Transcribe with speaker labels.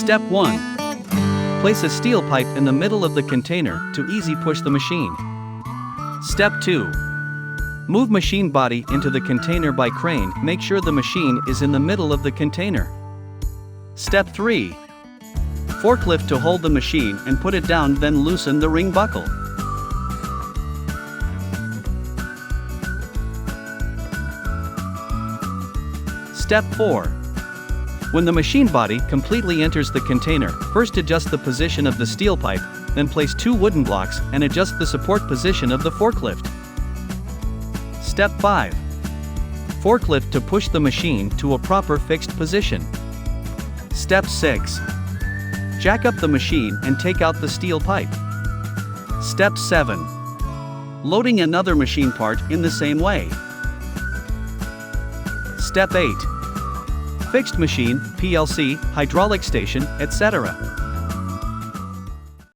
Speaker 1: Step 1. Place a steel pipe in the middle of the container to easy push the machine. Step 2. Move machine body into the container by crane. Make sure the machine is in the middle of the container. Step 3. Forklift to hold the machine and put it down, then loosen the ring buckle. Step 4. When the machine body completely enters the container, first adjust the position of the steel pipe, then place 2 wooden blocks and adjust the support position of the forklift. Step 5. Forklift to push the machine to a proper fixed position. Step 6. Jack up the machine and take out the steel pipe. Step 7. Loading another machine part in the same way. Step 8. Fixed machine, PLC, hydraulic station, etc.